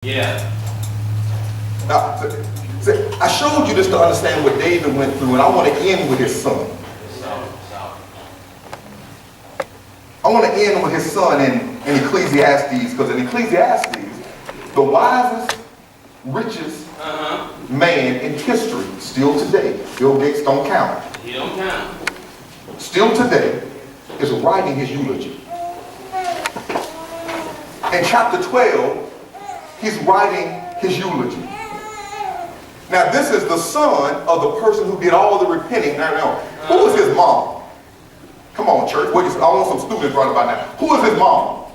Yeah. Now, I showed you this to understand what David went through, and I want to end with his son. I want to end with his son in Ecclesiastes, because in Ecclesiastes, the wisest, richest man in history, still today, Bill Gates don't count. He don't count. Still today, is writing his eulogy. In chapter 12, he's writing his eulogy. Now, this is the son of the person who did all the repenting. Now, who was his mom? Come on, church. I want some students right about now. Who is his mom?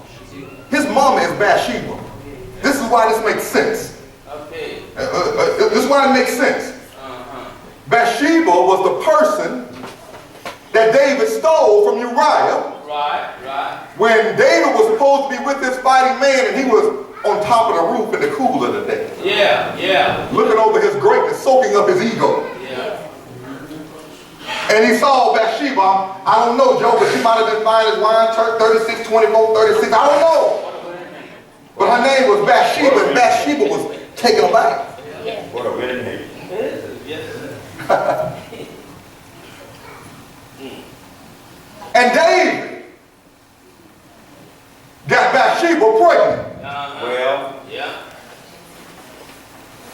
His mama is Bathsheba. This is why this makes sense. Okay. This is why it makes sense. Bathsheba was the person that David stole from Uriah. Right. When David was supposed to be with this fighting man, and he was on top of the roof in the cool of the day. Yeah. Looking over his greatness, soaking up his ego. Yeah. And he saw Bathsheba. I don't know, Joe, but she might have been fine as wine, 36, 24, 36. I don't know. But her name was Bathsheba, and Bathsheba was taken aback. What a winning name. Yes. And David got Bathsheba pregnant. Well, yeah.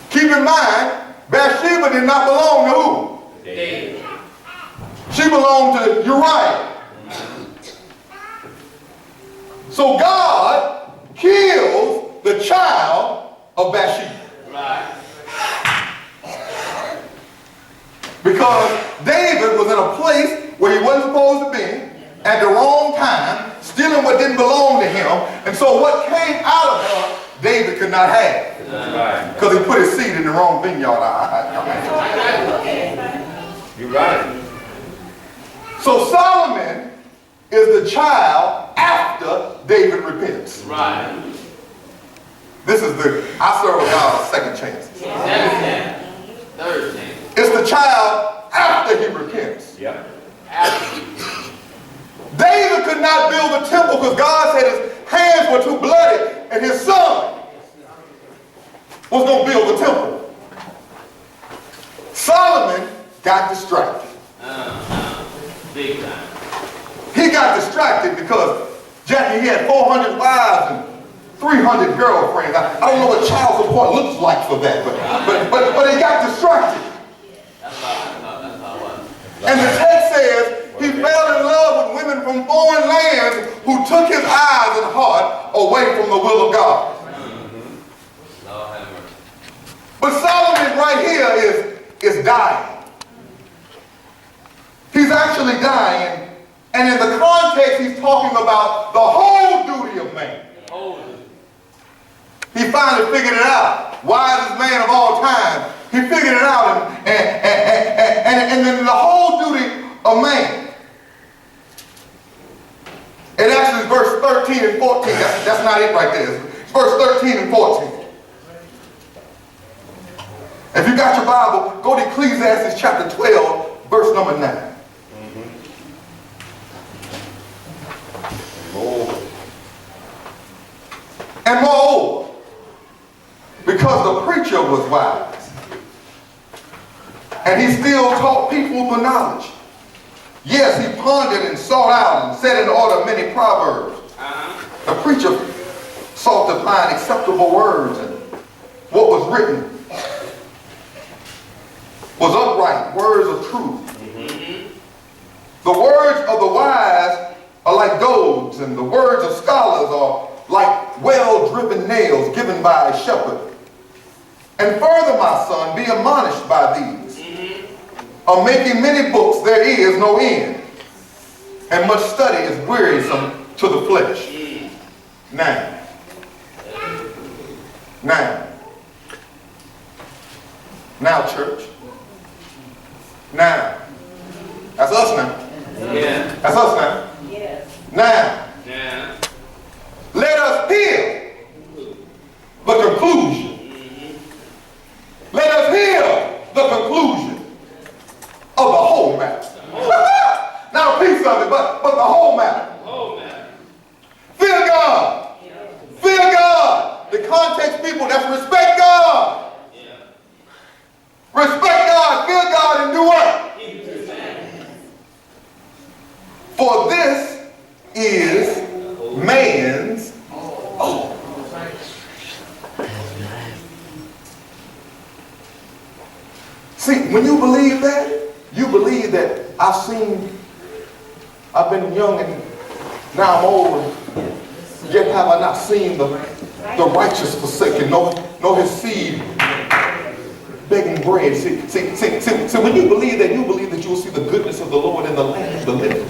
Keep in mind, Bathsheba did not belong to who? David. She belonged to Uriah. So God kills the child of Bathsheba. Right. Because David was in a place where he wasn't supposed to be at the wrong time, stealing what didn't belong to him. And so what came out of her, David could not have. Because he put his seed in the wrong vineyard. you're right. So Solomon is the child after David repents. Right. This is I serve a God of second chances. Third chance. It's the child after he repents. Yeah. David could not build a temple because God said his hands were too bloody, and his son was going to build the temple. Solomon got distracted. Big time. He got distracted because Jackie, he had 400 wives and 300 girlfriends. I don't know what child support looks like for that, but he got distracted. That's how it was. And the text says he fell in love with women from foreign lands who took his eyes and heart away from the will of God. But Solomon right here is dying. He's actually dying. And in the context, he's talking about the whole duty of man. He finally figured it out. Wisest man of all time. He figured it out. And then the whole duty of man. It actually is verse 13 and 14. That's not it right there. It's verse 13 and 14. If you got your Bible, go to Ecclesiastes Chapter 12, verse number 9. And moreover, because the preacher was wise, and he still taught people the knowledge. Yes, he pondered and sought out and set in order many proverbs. The preacher sought to find acceptable words, and what was written was upright, words of truth. The words of the wise are like goads, and the words of scholars are like well-driven nails given by a shepherd. And further, my son, be admonished by these. Of making many books there is no end, and much study is wearisome to the flesh. Now, church. Now. That's us now. Yeah. That's us now. Yes. Now. Yeah. Let us hear the conclusion. Let us hear the conclusion of the whole matter. Not a piece of it, but the whole matter. Oh, man. Fear God. Fear God. The context, people, that's See, when you believe that, you believe that I've been young and now I'm old, yet have I not seen the righteous forsaken, nor his seed begging bread. See, when you believe that you will see the goodness of the Lord in the land of the living.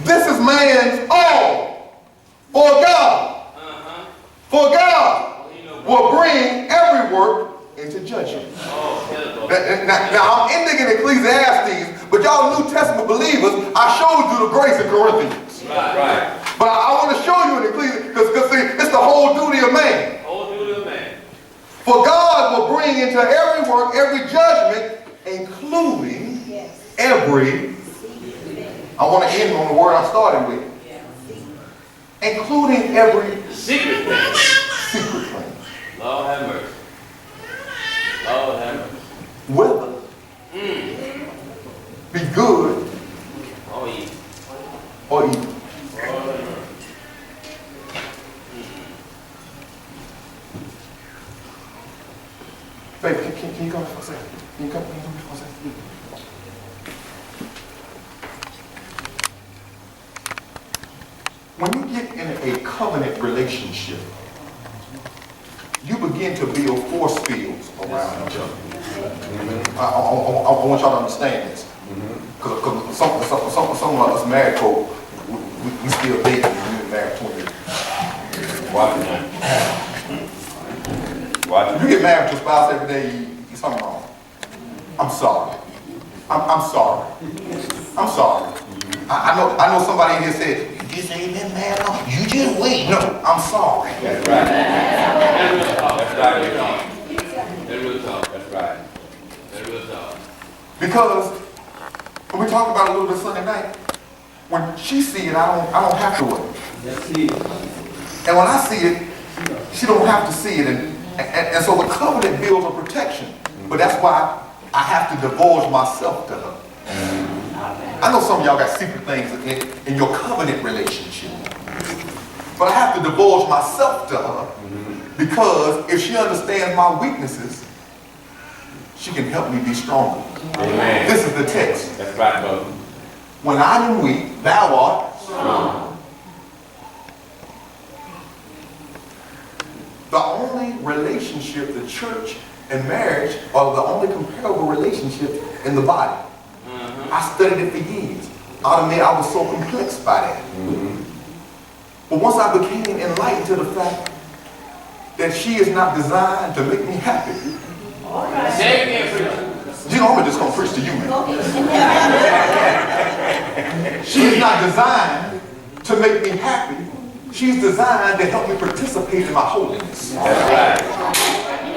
This is man's all. For God. For God will bring every work into judgment. Now I'm ending in Ecclesiastes, but y'all New Testament believers, I showed you the grace in Corinthians. Right. But I want to show you in Ecclesiastes, because see, it's the whole duty of man. Whole duty of man. For God will bring into every work, every judgment, including every, I want to end on the word I started with. Including every secret thing. Secret thing. Lord have mercy. Lord have mercy. Whether be good or evil. or evil. Babe, can you come for a second? Can you come for a second? When you get in a covenant relationship, you begin to build force fields around each other. I want y'all to understand this. Because some of us married folk, we still dating and we've been married 20 years. Watch it now. Watch If you get married to a spouse every day, you're something wrong. I'm sorry. I'm sorry. I'm sorry. I know somebody in here said, you just ain't been married long. You just wait. No, I'm sorry. That's right. That's right. That's right. Because when we talked about it a little bit Sunday night, when she see it, I don't have to wait. And when I see it, she don't have to see it. And so the covenant builds a protection. But that's why I have to divulge myself to her. I know some of y'all got secret things in your covenant relationship. But I have to divulge myself to her because if she understands my weaknesses, she can help me be stronger. Amen. This is the text. That's right, brother. When I am weak, thou art strong. The only relationship, the church and marriage, are the only comparable relationship in the body. I studied it for years. I was so perplexed by that. But once I became enlightened to the fact that she is not designed to make me happy. Say it again, preacher. You know, I'm just going to preach to you, man. She is not designed to make me happy. She's designed to help me participate in my holiness. That's right.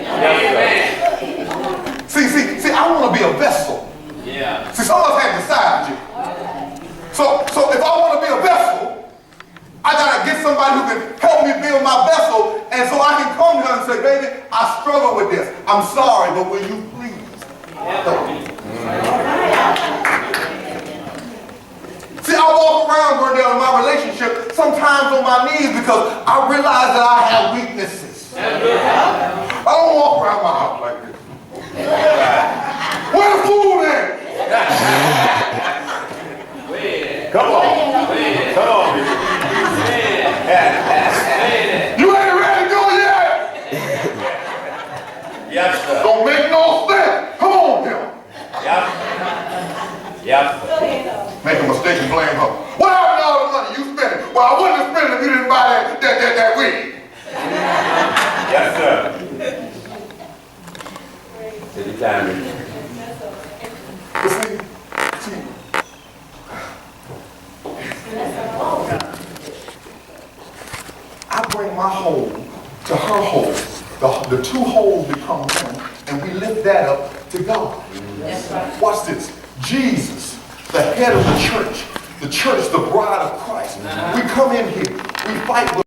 Amen. See, I want to be a vessel. Yeah. See, some of us have to decide you. So if I want to be a vessel, I got to get somebody who can help me build my vessel, and so I can come to her and say, baby, I struggle with this. I'm sorry, but will you please help me? See, I walk around, Gordell, in my relationship, sometimes on my knees because I realize that I have weaknesses. I don't walk around my house like this. Where the food at? Come on. Come on. You ain't ready to go yet? Yes, sir. Don't make no sense. Come on, Tim. Yep. Yep. Make a mistake and blame her. What happened to all the money you spent? Well, I wouldn't have spent it if you didn't buy that weed. Yes, sir. Take your time. But see, I bring my whole to her whole. The two wholes become one, and we lift that up to God. Watch this. Jesus, the head of the church, the bride of Christ. We come in here, we fight with